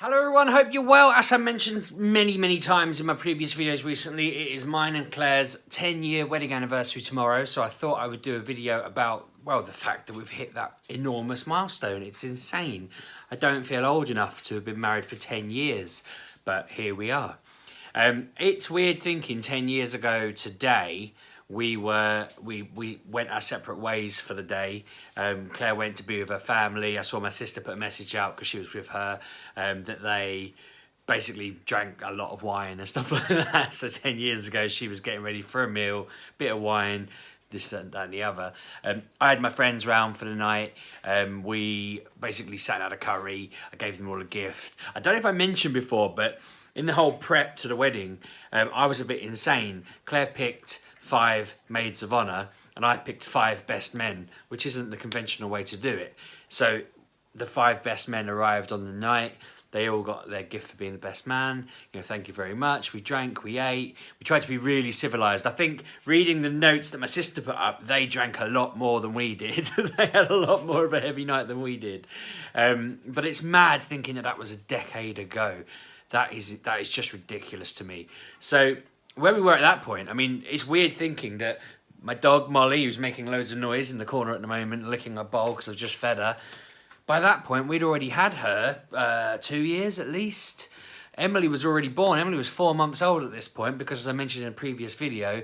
Hello everyone, hope you're well. As I mentioned many times in my previous videos recently, it is mine and Claire's 10-year wedding anniversary tomorrow, so I thought I would do a video about, well, the fact that we've hit that enormous milestone. It's insane. I don't feel old enough to have been married for 10 years, but here we are. It's weird thinking 10 years ago today, we went our separate ways for the day. Claire went to be with her family. I saw my sister put a message out because she was with her that they basically drank a lot of wine and stuff like that. So 10 years ago, she was getting ready for a meal, bit of wine, this, that and the other. I had my friends round for the night. We basically sat out a curry. I gave them all a gift. I don't know if I mentioned before, but in the whole prep to the wedding, I was a bit insane. Claire picked 5 maids of honour and I picked 5 best men, which isn't the conventional way to do it. So the 5 best men arrived on the night. They all got their gift for being the best man. Thank you very much. We drank, we ate. We tried to be really civilised. I think reading the notes that my sister put up, they drank a lot more than we did. They had a lot more of a heavy night than we did. But it's mad thinking that was a decade ago. That is just ridiculous to me. So where we were at that point, I mean, it's weird thinking that my dog Molly, who's making loads of noise in the corner at the moment, licking her bowl because I've just fed her. By that point, we'd already had her 2 years at least. Emily was already born. Emily was 4 months old at this point because, as I mentioned in a previous video,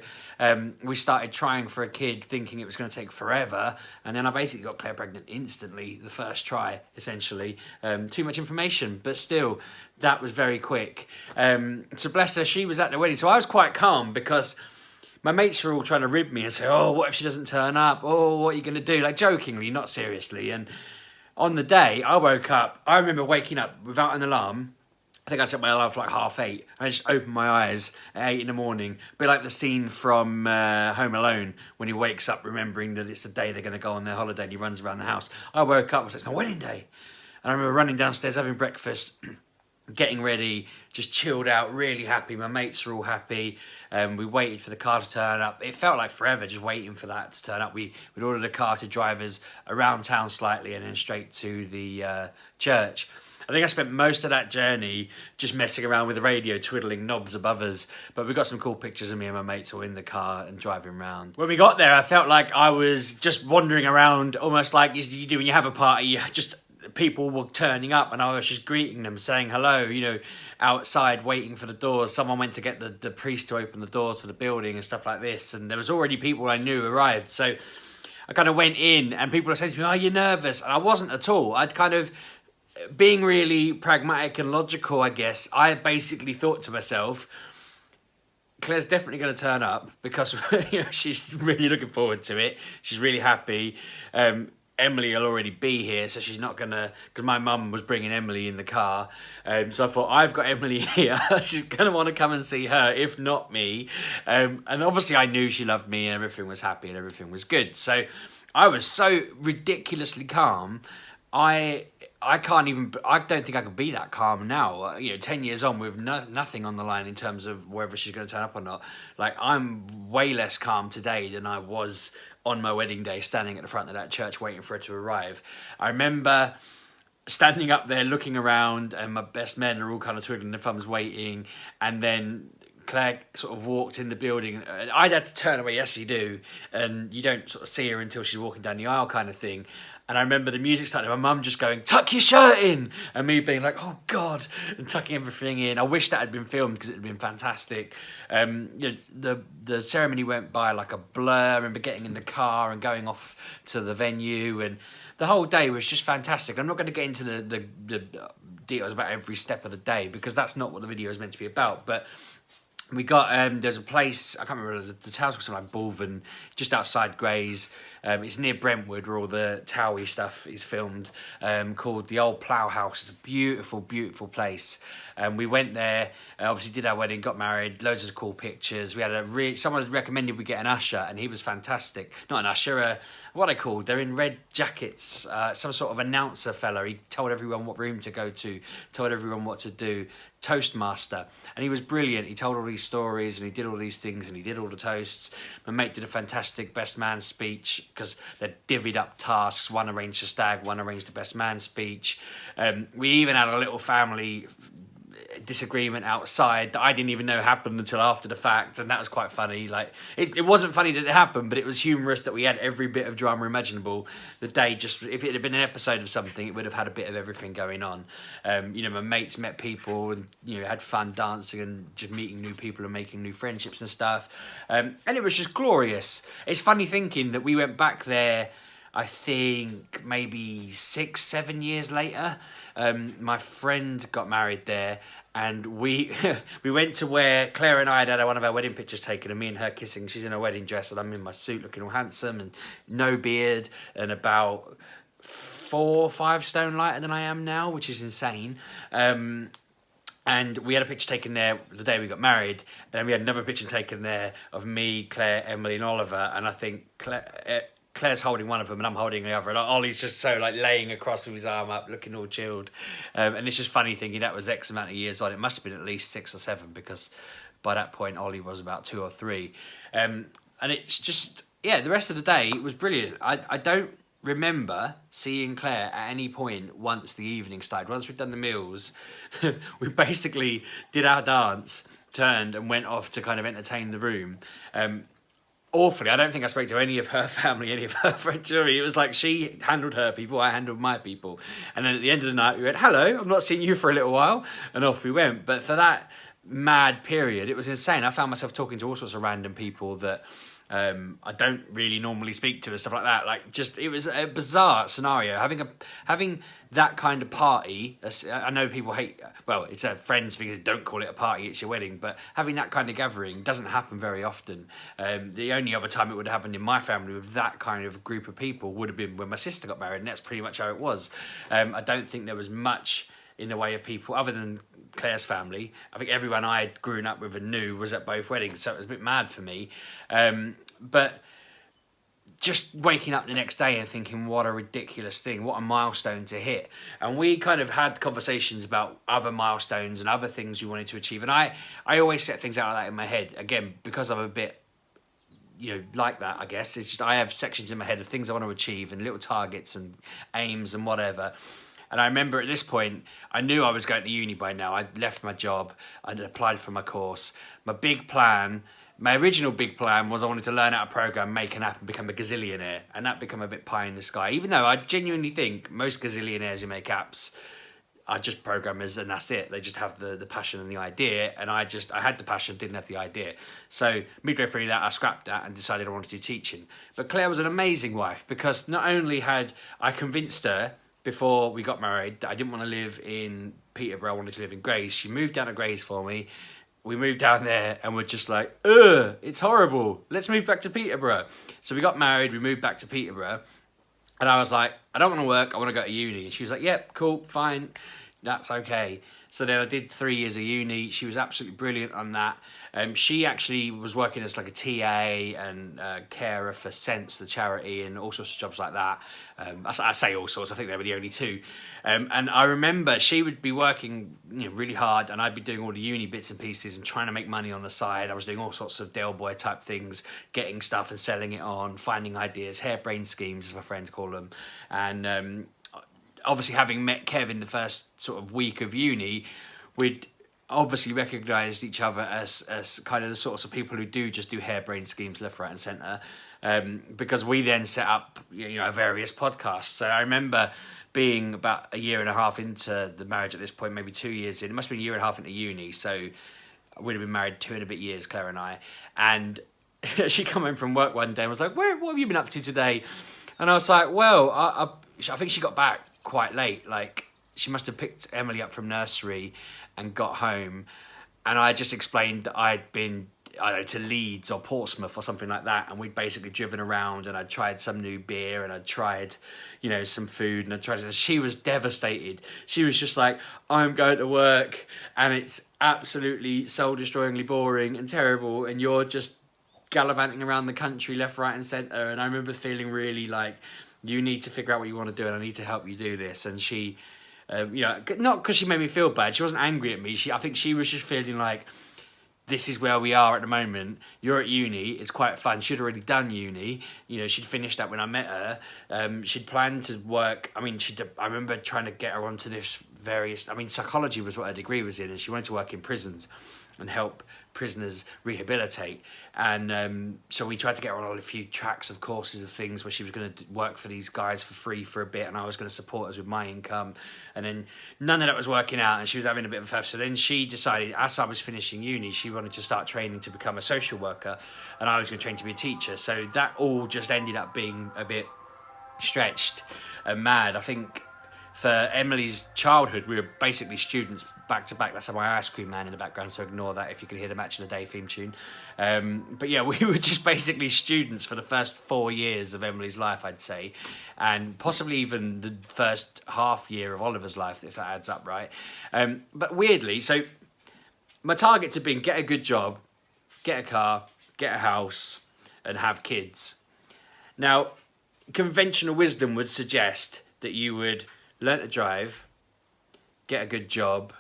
we started trying for a kid thinking it was going to take forever. And then I basically got Claire pregnant instantly, the first try, essentially. Too much information, but still, that was very quick. So bless her, she was at the wedding. So I was quite calm because my mates were all trying to rib me and say, oh, what if she doesn't turn up? Oh, what are you going to do? Like jokingly, not seriously. And on the day, I woke up. I remember waking up without an alarm. I think I set my alarm for like 8:30. I just opened my eyes at 8 in the morning. A bit like the scene from Home Alone when he wakes up remembering that it's the day they're going to go on their holiday and he runs around the house. I woke up and said, it's my wedding day. And I remember running downstairs, having breakfast, getting ready, just chilled out, really happy. My mates were all happy. We waited for the car to turn up. It felt like forever just waiting for that to turn up. We'd ordered a car to drive us around town slightly and then straight to the church. I think I spent most of that journey just messing around with the radio, twiddling knobs above us. But we got some cool pictures of me and my mates all in the car and driving around. When we got there, I felt like I was just wandering around, almost like you do when you have a party. People were turning up and I was just greeting them, saying hello, outside waiting for the doors. Someone went to get the priest to open the door to the building and stuff like this. And there was already people I knew arrived. So I kind of went in and people were saying to me, are you nervous? And I wasn't at all. I'd kind of, being really pragmatic and logical, I guess, I basically thought to myself, Claire's definitely going to turn up because she's really looking forward to it. She's really happy. Emily will already be here, so she's not going to, because my mum was bringing Emily in the car. So I thought, I've got Emily here. She's going to want to come and see her, if not me. And obviously I knew she loved me and everything was happy and everything was good. So I was so ridiculously calm. I don't think I could be that calm now. 10 years on with nothing on the line in terms of whether she's going to turn up or not. Like, I'm way less calm today than I was on my wedding day, standing at the front of that church waiting for her to arrive. I remember standing up there looking around and my best men are all kind of twiddling their thumbs waiting, and then Claire sort of walked in the building. I'd had to turn away, yes you do, and you don't sort of see her until she's walking down the aisle kind of thing. And I remember the music started, my mum just going, tuck your shirt in, and me being like, oh God, and tucking everything in. I wish that had been filmed because it had been fantastic. The ceremony went by like a blur. I remember getting in the car and going off to the venue, and the whole day was just fantastic. I'm not going to get into the details about every step of the day because that's not what the video is meant to be about, but we got, there's a place, I can't remember, the town's called something like Bulven, just outside Grays. It's near Brentwood where all the Towie stuff is filmed, called the Old Plough House. It's a beautiful, beautiful place. We went there, obviously did our wedding, got married, loads of cool pictures. We had someone recommended we get an usher and he was fantastic. Not an usher, what are they called? They're in red jackets, some sort of announcer fella. He told everyone what room to go to, told everyone what to do. Toastmaster, and he was brilliant. He told all these stories and he did all these things and he did all the toasts. My mate did a fantastic best man speech. because they'd divvied up tasks. One arranged the stag, one arranged the best man speech. We even had a little family disagreement outside that I didn't even know happened until after the fact, and that was quite funny. Like, it wasn't funny that it happened, but it was humorous that we had every bit of drama imaginable. The day, just if it had been an episode of something, it would have had a bit of everything going on. You know, my mates met people and, you know, had fun dancing and just meeting new people and making new friendships and stuff, and it was just glorious. It's funny thinking that we went back there, I think maybe 6-7 years later. My friend got married there, and we we went to where Claire and I had one of our wedding pictures taken, and me and her kissing. She's in a wedding dress, and I'm in my suit looking all handsome and no beard and about 4 or 5 stone lighter than I am now, which is insane. And we had a picture taken there the day we got married, and then we had another picture taken there of me, Claire, Emily and Oliver, and I think Claire's holding one of them and I'm holding the other, and Ollie's just so like laying across with his arm up, looking all chilled. And it's just funny thinking that was X amount of years on. It must have been at least 6 or 7, because by that point Ollie was about 2 or 3. And it's just, yeah, the rest of the day was brilliant. I don't remember seeing Claire at any point once the evening started. Once we'd done the meals, we basically did our dance, turned and went off to kind of entertain the room. Awfully, I don't think I spoke to any of her family, any of her friends. It was like she handled her people, I handled my people. And then at the end of the night, we went, hello, I've not seen you for a little while. And off we went. But for that mad period, it was insane. I found myself talking to all sorts of random people that I don't really normally speak to and stuff like that. Like, just, it was a bizarre scenario. Having that kind of party, I know people hate, well, it's a friends thing, don't call it a party, it's your wedding, but having that kind of gathering doesn't happen very often. The only other time it would have happened in my family with that kind of group of people would have been when my sister got married, and that's pretty much how it was. I don't think there was much in the way of people other than Claire's family. I think everyone I had grown up with and knew was at both weddings, so it was a bit mad for me. But just waking up the next day and thinking, what a ridiculous thing, what a milestone to hit. And we kind of had conversations about other milestones and other things we wanted to achieve. And I always set things out like that in my head, again, because I'm a bit, you know, like that, I guess. It's just, I have sections in my head of things I want to achieve and little targets and aims and whatever. And I remember at this point, I knew I was going to uni by now. I'd left my job, I'd applied for my course. My original big plan was I wanted to learn how to program, make an app and become a gazillionaire. And that became a bit pie in the sky. Even though I genuinely think most gazillionaires who make apps are just programmers and that's it. They just have the passion and the idea. And I had the passion, didn't have the idea. So midway through that, I scrapped that and decided I wanted to do teaching. But Claire was an amazing wife, because not only had I convinced her before we got married that I didn't want to live in Peterborough, I wanted to live in Grays. She moved down to Grays for me. We moved down there and we're just like, it's horrible. Let's move back to Peterborough. So we got married, we moved back to Peterborough. And I was like, I don't want to work, I want to go to uni. And she was like, yep, cool, fine, that's okay. So then I did 3 years of uni. She was absolutely brilliant on that. She actually was working as like a TA and carer for Sense, the charity, and all sorts of jobs like that. I say all sorts, I think they were the only 2. And I remember she would be working, you know, really hard, and I'd be doing all the uni bits and pieces and trying to make money on the side. I was doing all sorts of Del Boy type things, getting stuff and selling it on, finding ideas, harebrained schemes, as my friends call them. And obviously, having met Kev the first sort of week of uni, we'd obviously recognised each other as kind of the sorts of people who do just do harebrained schemes left, right and centre, because we then set up, you know, various podcasts. So I remember being about a year and a half into the marriage at this point, maybe 2 years in. It must have been a year and a half into uni, so we'd have been married 2 and a bit years, Claire and I. And she came home from work one day and was like, what have you been up to today? And I was like, well, I think she got back quite late. Like, she must have picked Emily up from nursery and got home, and I just explained that I'd been, I don't know, to Leeds or Portsmouth or something like that, and we'd basically driven around, and I'd tried some new beer, and I'd tried, you know, some food, and I'd tried. She was devastated. She was just like, I'm going to work, and it's absolutely soul-destroyingly boring and terrible, and you're just gallivanting around the country left, right, and centre. And I remember feeling really like, you need to figure out what you want to do, and I need to help you do this. And she, you know, not because she made me feel bad. She wasn't angry at me. I think she was just feeling like, this is where we are at the moment. You're at uni. It's quite fun. She'd already done uni. You know, she'd finished that when I met her. She'd planned to work. I mean, I remember trying to get her onto this various. I mean, psychology was what her degree was in, and she wanted to work in prisons and help prisoners rehabilitate. And so we tried to get her on a few tracks of courses of things where she was going to work for these guys for free for a bit, and I was going to support us with my income. And then none of that was working out, and she was having a bit of a faff. So then she decided, as I was finishing uni, she wanted to start training to become a social worker, and I was going to train to be a teacher. So that all just ended up being a bit stretched and mad. I think for Emily's childhood, we were basically students back to back. That's my ice cream man in the background, so ignore that if you can hear the Match of the Day theme tune. But yeah, we were just basically students for the first 4 years of Emily's life, I'd say, and possibly even the first half year of Oliver's life, if that adds up right. But weirdly, so my targets have been get a good job, get a car, get a house, and have kids. Now, conventional wisdom would suggest that you would learn to drive, get a good job,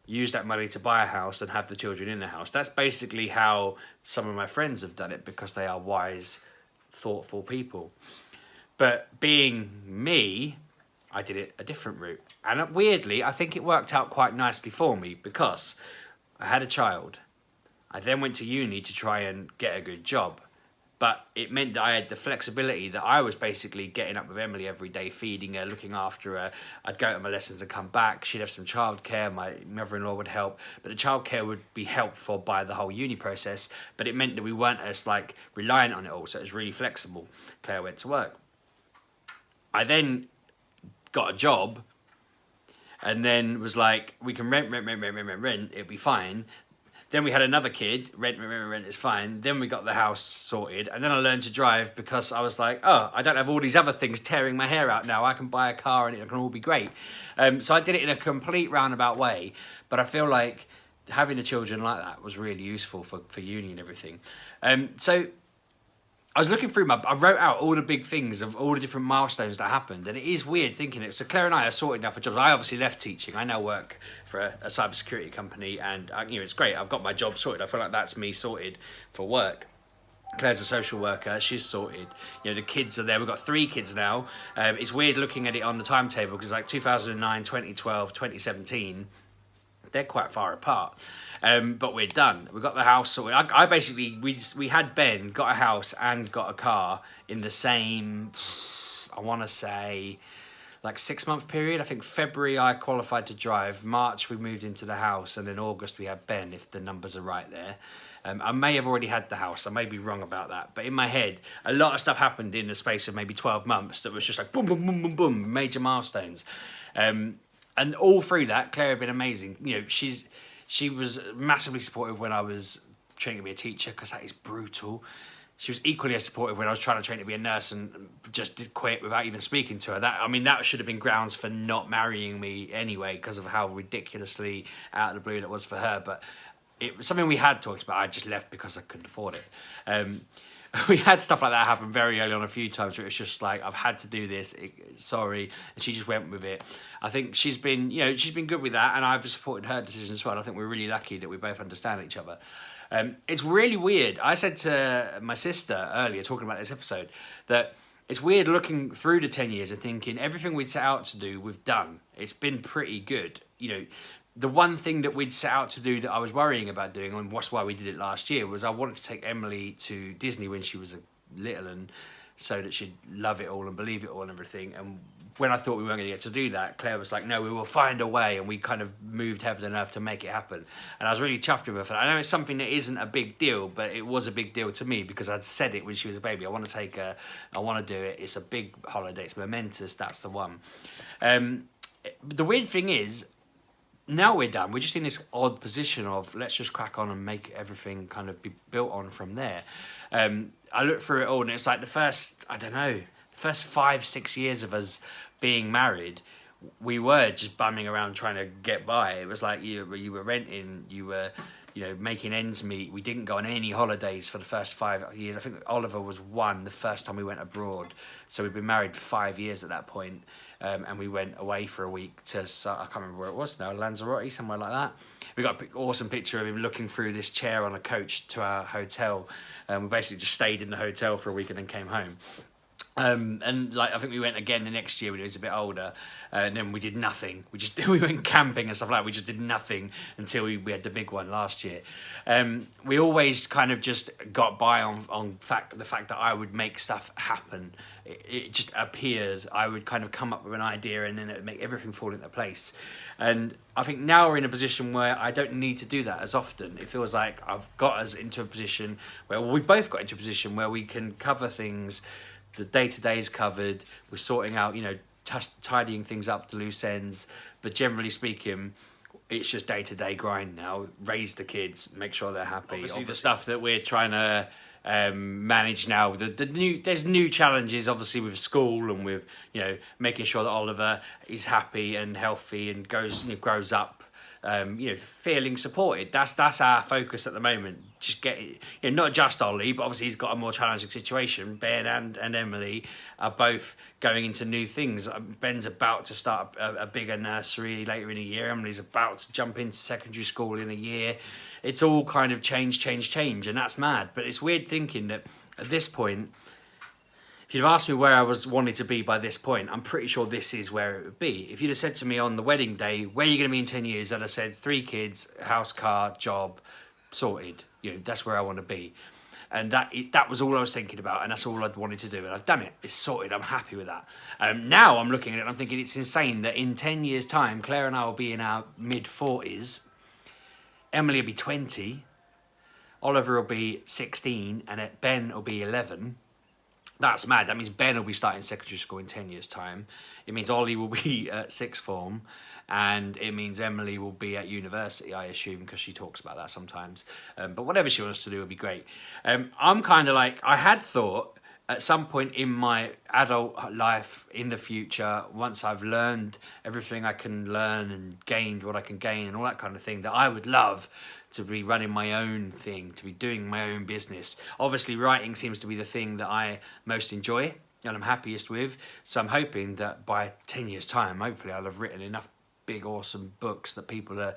use that money to buy a house and have the children in the house. That's basically how some of my friends have done it, because they are wise, thoughtful people. But being me, I did it a different route. And weirdly, I think it worked out quite nicely for me, because I had a child. I then went to uni to try and get a good job. But it meant that I had the flexibility that I was basically getting up with Emily every day, feeding her, looking after her. I'd go to my lessons and come back. She'd have some childcare. My mother-in-law would help. But the childcare would be helped for by the whole uni process. But it meant that we weren't as like reliant on it all. So it was really flexible. Claire went to work. I then got a job and then was like, we can rent. It'll be fine. Then we had another kid, rent is fine. Then we got the house sorted. And then I learned to drive because I was like, oh, I don't have all these other things tearing my hair out now. I can buy a car and it can all be great. So I did it in a complete roundabout way. But I feel like having the children like that was really useful for uni and everything. So I was looking through I wrote out all the big things of all the different milestones that happened, and it is weird thinking it. So Claire and I are sorted now for jobs. I obviously left teaching. I now work for a cybersecurity company, and you know, it's great. I've got my job sorted. I feel like that's me sorted for work. Claire's a social worker. She's sorted. You know, the kids are there. We've got 3 kids now. It's weird looking at it on the timetable because like 2009, 2012, 2017, they're quite far apart. But we're done. We got the house sorted. I basically, we had Ben, got a house and got a car in the same, I want to say, like 6-month period. I think February I qualified to drive. March we moved into the house, and then August we had Ben, if the numbers are right there. I may have already had the house. I may be wrong about that. But in my head, a lot of stuff happened in the space of maybe 12 months that was just like boom, boom, boom, boom, boom, major milestones. And all through that, Claire had been amazing. You know, she was massively supportive when I was training to be a teacher, because that is brutal. She was equally as supportive when I was trying to train to be a nurse and just did quit without even speaking to her. That should have been grounds for not marrying me anyway, because of how ridiculously out of the blue that was for her. But it was something we had talked about. I just left because I couldn't afford it. We had stuff like that happen very early on a few times where it was just like, I've had to do this, sorry, and she just went with it. I think she's been good with that, and I've supported her decision as well. I think we're really lucky that we both understand each other. It's really weird. I said to my sister earlier, talking about this episode, that it's weird looking through the 10 years and thinking everything we'd set out to do, we've done. It's been pretty good. You know, the one thing that we'd set out to do that I was worrying about doing, and that's why we did it last year, was I wanted to take Emily to Disney when she was little, and so that she'd love it all and believe it all and everything. And when I thought we weren't going to get to do that, Claire was like, no, we will find a way, and we kind of moved heaven and earth to make it happen. And I was really chuffed with her for that. I know it's something that isn't a big deal, but it was a big deal to me because I'd said it when she was a baby. I want to take her, I want to do it. It's a big holiday, it's momentous, that's the one. The weird thing is, now we're done. We're just in this odd position of let's just crack on and make everything kind of be built on from there. I look through it all, and it's like the first 5-6 years of us being married, we were just bumming around trying to get by. It was like you were renting, you were making ends meet. We didn't go on any holidays for the first 5 years. I think Oliver was 1 the first time we went abroad. So we'd been married 5 years at that point, and we went away for a week to, I can't remember where it was now, Lanzarote, somewhere like that. We got an awesome picture of him looking through this chair on a coach to our hotel. We basically just stayed in the hotel for a week and then came home. And like I think we went again the next year when he was a bit older, and then we did nothing. We went camping and stuff like that. We just did nothing until we had the big one last year. We always kind of just got by on the fact that I would make stuff happen. It just appeared. I would kind of come up with an idea and then it would make everything fall into place. And I think now we're in a position where I don't need to do that as often. It feels like I've got us into a position where we've both got into a position where we can cover things. The day-to-day is covered. We're sorting out, tidying things up, the loose ends. But generally speaking, it's just day-to-day grind now. Raise the kids, make sure they're happy. Obviously, the stuff that we're trying to manage now. There's new challenges, obviously, with school and with making sure that Oliver is happy and healthy and grows up. Feeling supported. That's our focus at the moment. Just get not just Ollie, but obviously he's got a more challenging situation. Ben and Emily are both going into new things. Ben's about to start a bigger nursery later in the year. Emily's about to jump into secondary school in a year. It's all kind of change, and that's mad. But it's weird thinking that at this point, if you'd have asked me where I was wanting to be by this point, I'm pretty sure this is where it would be. If you'd have said to me on the wedding day, where are you going to be in 10 years? I'd have said 3 kids, house, car, job, sorted. That's where I want to be. And that was all I was thinking about, and that's all I'd wanted to do. And I've done it. It's sorted. I'm happy with that. Now I'm looking at it and I'm thinking it's insane that in 10 years' time, Claire and I will be in our mid-40s. Emily will be 20. Oliver will be 16. And Ben will be 11. That's mad. That means Ben will be starting secondary school in 10 years' time. It means Ollie will be at sixth form. And it means Emily will be at university, I assume, because she talks about that sometimes. But whatever she wants to do will be great. I'm kind of like, I had thought at some point in my adult life in the future, once I've learned everything I can learn and gained what I can gain and all that kind of thing, that I would love to be running my own thing, to be doing my own business. Obviously, writing seems to be the thing that I most enjoy and I'm happiest with. So I'm hoping that by 10 years' time, hopefully I'll have written enough big, awesome books that people are...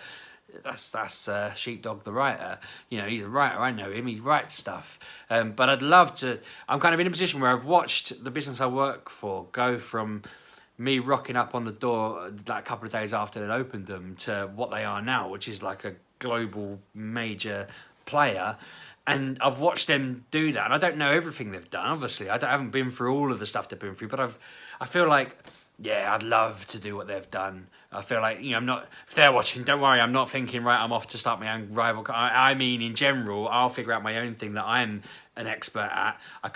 That's Sheepdog the writer. He's a writer. I know him. He writes stuff. But I'd love to... I'm kind of in a position where I've watched the business I work for go from me rocking up on the door like a couple of days after they'd opened them to what they are now, which is like a global major player. And I've watched them do that. And I don't know everything they've done, obviously. I haven't been through all of the stuff they've been through. But I feel like, yeah, I'd love to do what they've done. I feel like, I'm not... If they're watching, don't worry, I'm not thinking, right, I'm off to start my own rival. I mean, in general, I'll figure out my own thing that I'm an expert at. I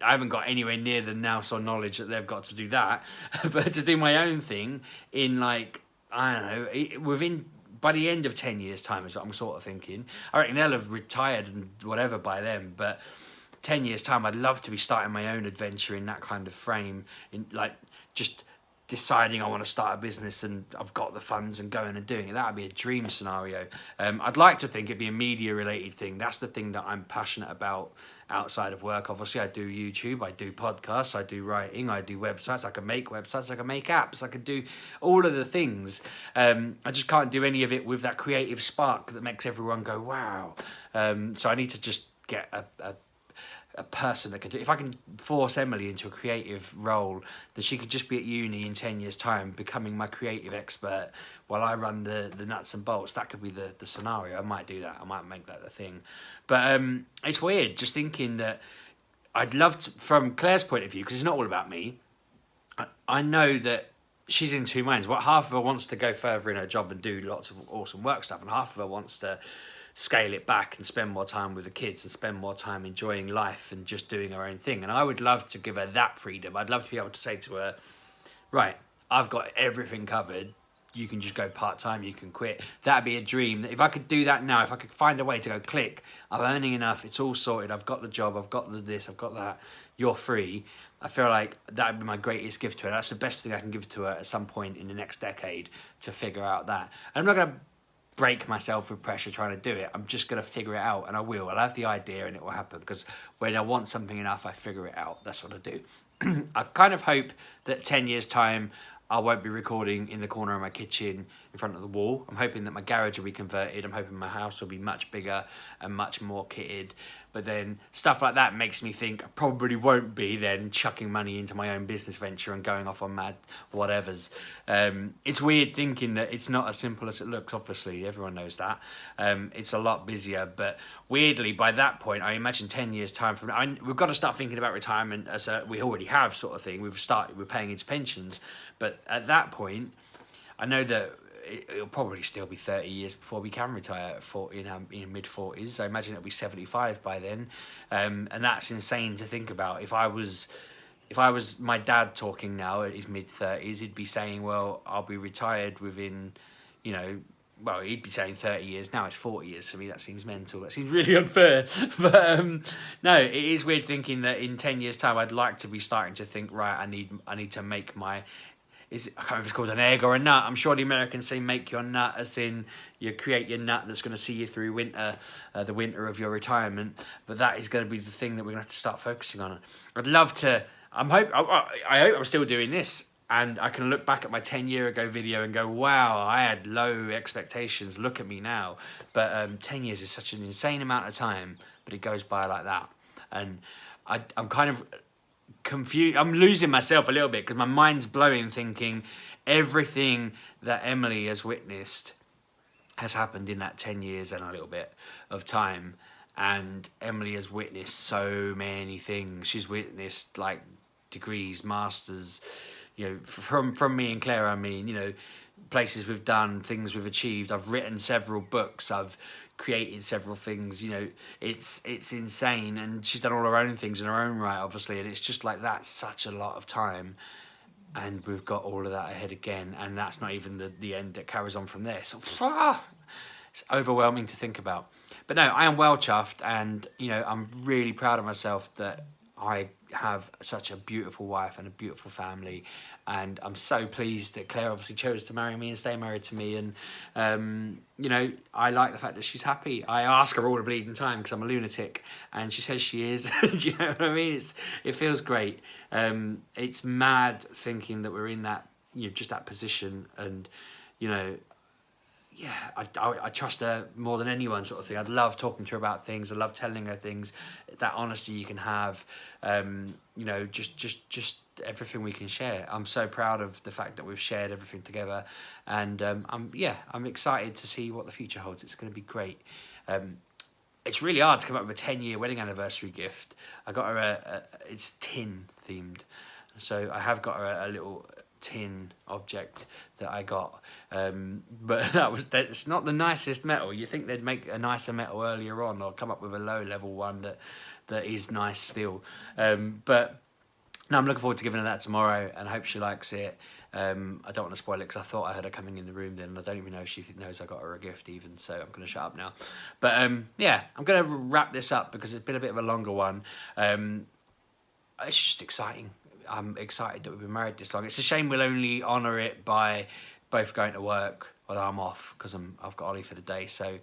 haven't got anywhere near the nous or knowledge that they've got to do that. But to do my own thing in, like, I don't know, by the end of 10 years' time is what I'm sort of thinking. I reckon they'll have retired and whatever by then, but 10 years' time, I'd love to be starting my own adventure in that kind of frame, in like just deciding I want to start a business and I've got the funds and going and doing it. That would be a dream scenario. I'd like to think it'd be a media-related thing. That's the thing that I'm passionate about outside of work. Obviously, I do YouTube, I do podcasts, I do writing, I do websites. I can make websites, I can make apps, I can do all of the things. I just can't do any of it with that creative spark that makes everyone go, wow. So I need to just get a person that can do... If I can force Emily into a creative role, that she could just be at uni in 10 years' time, becoming my creative expert while I run the nuts and bolts. That could be the scenario. I might do that. I might make that the thing. But it's weird just thinking that I'd love to, from Claire's point of view, because it's not all about me, I know that she's in two minds. Half of her wants to go further in her job and do lots of awesome work stuff, and half of her wants to scale it back and spend more time with the kids and spend more time enjoying life and just doing her own thing. And I would love to give her that freedom. I'd love to be able to say to her, right, I've got everything covered. You can just go part-time, you can quit. That'd be a dream. If I could do that now, if I could find a way to go, click, I'm earning enough, it's all sorted, I've got the job, I've got this, I've got that, you're free. I feel like that would be my greatest gift to her. That's the best thing I can give to her at some point in the next decade, to figure out that. And I'm not going to break myself with pressure trying to do it. I'm just going to figure it out, and I will. I'll have the idea and it will happen, because when I want something enough, I figure it out. That's what I do. I kind of hope that 10 years time, I won't be recording in the corner of my kitchen in front of the wall. I'm hoping that my garage will be converted. I'm hoping my house will be much bigger and much more kitted. But then stuff like that makes me think I probably won't be then chucking money into my own business venture and going off on mad whatevers. It's weird thinking that it's not as simple as it looks, obviously. Everyone knows that. It's a lot busier. But weirdly, by that point, I imagine 10 years time from now, we've got to start thinking about retirement as we already have, sort of thing. We're paying into pensions. But at that point, I know that it'll probably still be 30 years before we can retire at 40, in mid-40s. I imagine it'll be 75 by then. And that's insane to think about. If I was my dad talking now at his mid-30s, he'd be saying, well, I'll be retired within, you know, well, he'd be saying 30 years. Now it's 40 years. For me, that seems mental. That seems really unfair. But no, it is weird thinking that in 10 years' time, I'd like to be starting to think, right, I need to make my... I can't remember if it's called an egg or a nut. I'm sure the Americans say make your nut, as in you create your nut that's going to see you through winter, the winter of your retirement. But that is going to be the thing that we're going to have to start focusing on. I'd love to... I hope I'm still doing this, and I can look back at my 10-year ago video and go, wow, I had low expectations. Look at me now. But 10 years is such an insane amount of time, but it goes by like that. And I'm kind of... confused. I'm losing myself a little bit because my mind's blowing, thinking everything that Emily has witnessed has happened in that 10 years and a little bit of time. And Emily has witnessed so many things. She's witnessed like degrees, masters, you know, from me and Claire, I mean, you know, places we've done, things we've achieved. I've written several books. I've created several things, you know, it's insane. And she's done all her own things in her own right, obviously, and it's just like that's such a lot of time, and we've got all of that ahead again, and that's not even the end that carries on from there. So it's overwhelming to think about. But no, I am well chuffed, and you know, I'm really proud of myself that I have such a beautiful wife and a beautiful family, and I'm so pleased that Claire obviously chose to marry me and stay married to me. And you know, I like the fact that she's happy. I ask her all the bleeding time because I'm a lunatic, and she says she is. Do you know what I mean? It feels great. It's mad thinking that we're in that, you know, just that position, and you know, yeah, I trust her more than anyone, sort of thing. I'd love talking to her about things. I love telling her things. That honesty you can have, you know, just everything we can share. I'm so proud of the fact that we've shared everything together, and I'm excited to see what the future holds. It's going to be great. It's really hard to come up with a 10-year wedding anniversary gift. I got her it's tin themed, so I have got her a little tin object that I got, but that's not the nicest metal. You think they'd make a nicer metal earlier on, or come up with a low level one that is nice still, but no, I'm looking forward to giving her that tomorrow, and I hope she likes it. I don't want to spoil it because I thought I heard her coming in the room then, and I don't even know if she knows I got her a gift even, so I'm going to shut up now. But yeah, I'm going to wrap this up because it's been a bit of a longer one. It's just exciting. I'm excited that we've been married this long. It's a shame we'll only honour it by both going to work. Well, I'm off because I've got Ollie for the day, so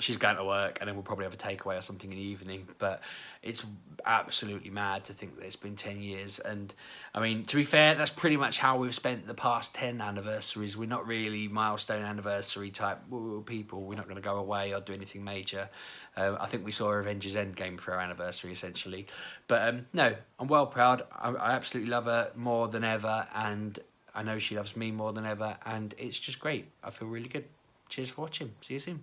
she's going to work, and then we'll probably have a takeaway or something in the evening. But it's absolutely mad to think that it's been 10 years. And I mean, to be fair, that's pretty much how we've spent the past 10 anniversaries. We're not really milestone anniversary type people. We're not going to go away or do anything major. I think we saw Avengers Endgame for our anniversary, essentially. But no, I'm well proud. I absolutely love her more than ever, and I know she loves me more than ever, and it's just great. I feel really good. Cheers for watching. See you soon.